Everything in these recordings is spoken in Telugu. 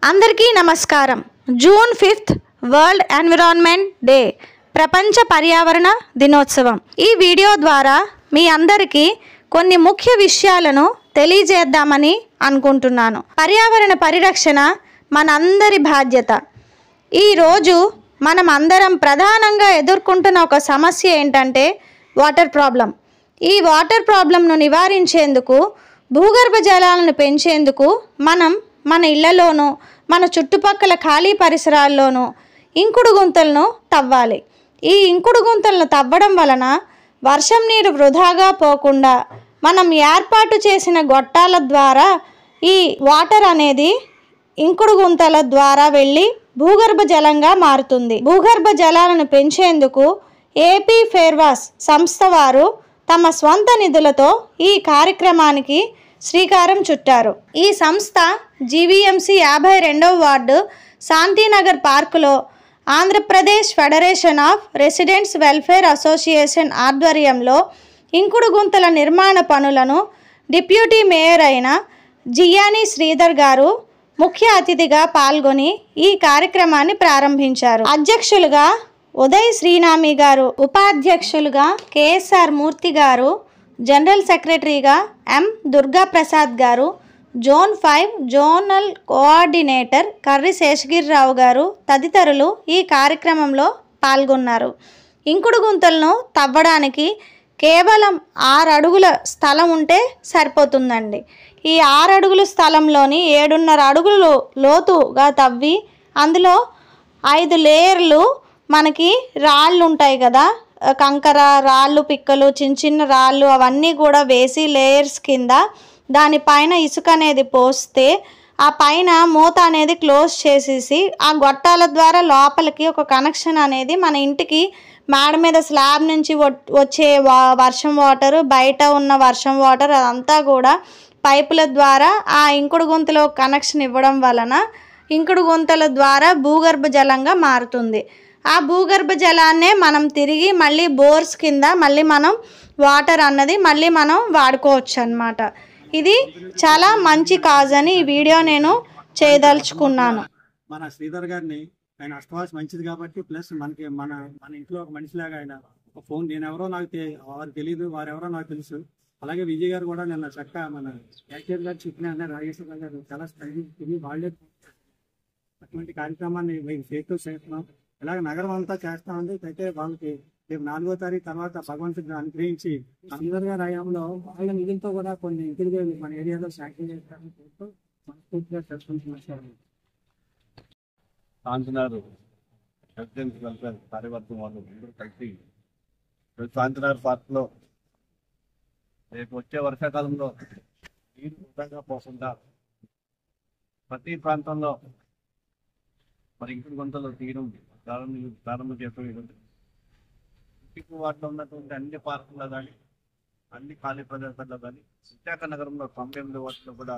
అందరికీ నమస్కారం. June 5th world environment day, ప్రపంచ పర్యావరణ దినోత్సవం. ఈ వీడియో ద్వారా మీ అందరికీ కొన్ని ముఖ్య విషయాలను తెలియజేద్దామని అనుకుంటున్నాను. పర్యావరణ పరిరక్షణ మనందరి బాధ్యత. ఈరోజు మనం అందరం ప్రధానంగా ఎదుర్కొంటున్న ఒక సమస్య ఏంటంటే వాటర్ ప్రాబ్లం. ఈ వాటర్ ప్రాబ్లంను నివారించేందుకు, భూగర్భ జలాలను పెంచేందుకు మనం మన ఇళ్లలోనూ మన చుట్టుపక్కల ఖాళీ పరిసరాల్లోనూ ఇంకుడు గుంతలను తవ్వాలి. ఈ ఇంకుడు గుంతలను తవ్వడం వలన వర్షం నీరు వృధాగా పోకుండా మనం ఏర్పాటు చేసిన గొట్టాల ద్వారా ఈ వాటర్ అనేది ఇంకుడు గుంతల ద్వారా వెళ్ళి భూగర్భ జలంగా మారుతుంది. భూగర్భ జలాలను పెంచేందుకు ఏపీ ఫేర్వాస్ సంస్థ వారు తమ స్వంత నిధులతో ఈ కార్యక్రమానికి శ్రీకారం చుట్టారు. ఈ సంస్థ జీవీఎంసీ 52వ వార్డు శాంతినగర్ పార్కులో Andhra Pradesh federation of residents welfare association ఆధ్వర్యంలో ఇంకుడు గుంతల నిర్మాణ పనులను డిప్యూటీ మేయర్ అయిన జియానీ శ్రీధర్ గారు ముఖ్య అతిథిగా పాల్గొని ఈ కార్యక్రమాన్ని ప్రారంభించారు. అధ్యక్షులుగా ఉదయ్ శ్రీనామి గారు, ఉపాధ్యక్షులుగా కేఎస్ఆర్ మూర్తి గారు, జనరల్ సెక్రటరీగా ఎం దుర్గా ప్రసాద్ గారు, zone 5 zonal coordinator Karri Seshagirirao గారు తదితరులు ఈ కార్యక్రమంలో పాల్గొన్నారు. ఇంకుడు గుంతలను తవ్వడానికి కేవలం 6 అడుగుల స్థలం ఉంటే సరిపోతుందండి. ఈ 6 అడుగుల స్థలంలోని 7.5 అడుగులు లోతుగా తవ్వి అందులో 5 లేయర్లు మనకి రాళ్ళు ఉంటాయి కదా, కంకర రాళ్ళు, పిక్కలు, చిన్న చిన్న రాళ్ళు అవన్నీ కూడా వేసి లేయర్స్ కింద దానిపైన ఇసుక అనేది పోస్తే ఆ పైన మూత అనేది క్లోజ్ చేసేసి ఆ గొట్టాల ద్వారా లోపలికి ఒక కనెక్షన్ అనేది మన ఇంటికి మేడ మీద స్లాబ్ నుంచి వచ్చే వర్షం వాటర్, బయట ఉన్న వర్షం వాటర్ అదంతా కూడా పైపుల ద్వారా ఆ ఇంకుడు గుంతలో కనెక్షన్ ఇవ్వడం వలన ఇంకుడు గుంతల ద్వారా భూగర్భ జలంగా మారుతుంది. ఆ భూగర్భ జలాన్నే మనం తిరిగి మళ్ళీ బోర్స్ కింద మళ్ళీ మనం వాటర్ అన్నది మళ్ళీ మనం వాడుకోవచ్చు అన్నమాట. ఇది చాలా మంచి కాజ్ అని ఈ వీడియో నేను చేయదలుచుకున్నాను. మన శ్రీధర్ గారిని ఆయన అష్టవాసి మంచిది కాబట్టి, ప్లస్ మనకి మన ఇంట్లో ఒక మనిషిలాగా ఆయన ఒక ఫోన్, నేనెవరో నాకు వారు తెలియదు, వారెవరో నాకు తెలుసు. అలాగే విజయ్ గారు కూడా నిన్న చక్కగా మన యాక్టర్ గారు చెప్పిన రాజేశ్వర గారు చాలా స్టడీ వాళ్ళే అటువంటి కార్యక్రమాన్ని మేము చేస్తున్నాం. ఇలాగ నగరం అంతా చేస్తా ఉంది. అయితే వాళ్ళకి రేపు 4వ తారీఖు తర్వాత భగవంతుడిని అనుగ్రహించి అందరి గారి హయాంలో వాళ్ళ నిధులతో కూడా కొన్ని ఇంటికి మన ఏరియాలో శాంక్షన్ చేస్తారని చెప్తూ మనస్ఫూర్తిగా తెలుసుకుంటున్నారు. శాంతినగర్ రెసిడెన్స్ వెల్ఫేర్ కార్యవర్గం వాళ్ళు అందరూ కలిసి శాంతినగర్ పార్క్లో రేపు వచ్చే వర్షాకాలంలో నీరు వృధాగా పోకుండా ప్రతి ప్రాంతంలో మరి ఇంకుడు గుంతలు తీయడం ప్రారంభం చేస్తాం. ఇంటికి వాటిలో ఉన్నటువంటి అన్ని పార్కుల్లో కానీ అన్ని ఖాళీ ప్రదేశాల్లో కానీ విశాఖ నగరంలో 98 వాటిలో కూడా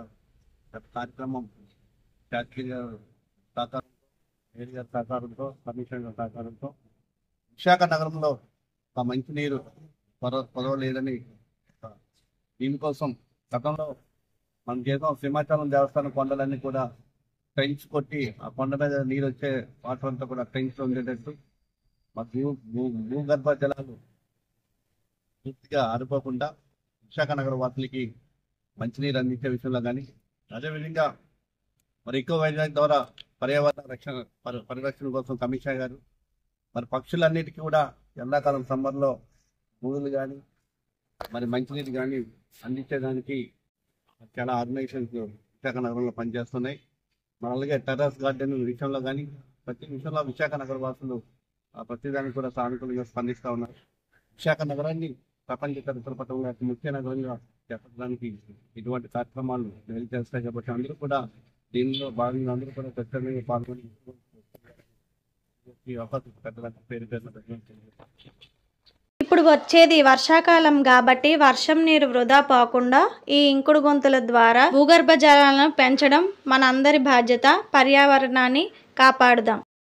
కార్యక్రమం శాస్త్రి గారు సహకారంతో, మేయర్ గారి సహకారంతో, కమిషనర్ గారి సహకారంతో విశాఖ నగరంలో ఆ మంచినీరు పొదవలేదని దీనికోసం గతంలో మనం చేసాం. సింహాచలం దేవస్థానం కొండలన్నీ కూడా ట్రెంచ్ కొట్టి ఆ కొండ మీద నీరు వచ్చే వాటర్ అంతా కూడా ట్రెంచ్ ఉండేటట్టు భూగర్భ జలాలు పూర్తిగా ఆరిపోకుండా విశాఖ నగర వాసులకి మంచినీరు అందించే విషయంలో కానీ, అదేవిధంగా మరి ఎక్కువ వైద్యం ద్వారా పర్యావరణ పరిరక్షణ కోసం కమిషనర్ గారు మరి పక్షులన్నిటికీ కూడా ఎండాకాలం సమ్మర్లో భూములు కానీ మరి మంచినీరు కానీ అందించేదానికి చాలా ఆర్గనైజేషన్స్ విశాఖ నగరంలో పనిచేస్తున్నాయి. అలాగే టెర్రస్ గార్డెన్ విషయంలో కానీ ప్రతి విషయంలో విశాఖ నగర వాసులు ప్రతిదానికి కూడా సానుకూలంగా స్పందిస్తూ ఉన్నారు. విశాఖ నగరాన్ని ప్రపంచ చరిత్ర పటంలో అతి ముఖ్య నగరంగా చెప్పడానికి ఇటువంటి కార్యక్రమాలు చేస్తాయి కాబట్టి అందరూ కూడా దీనిలో భాగంగా అందరూ కూడా ఖచ్చితంగా పాల్గొని పేరు ఇప్పుడు వచ్చేది వర్షాకాలం కాబట్టి వర్షం నీరు వృధా పోకుండా ఈ ఇంకుడు గుంతల ద్వారా భూగర్భ జలాలను పెంచడం మన అందరి బాధ్యత. పర్యావరణాన్ని కాపాడుదాం.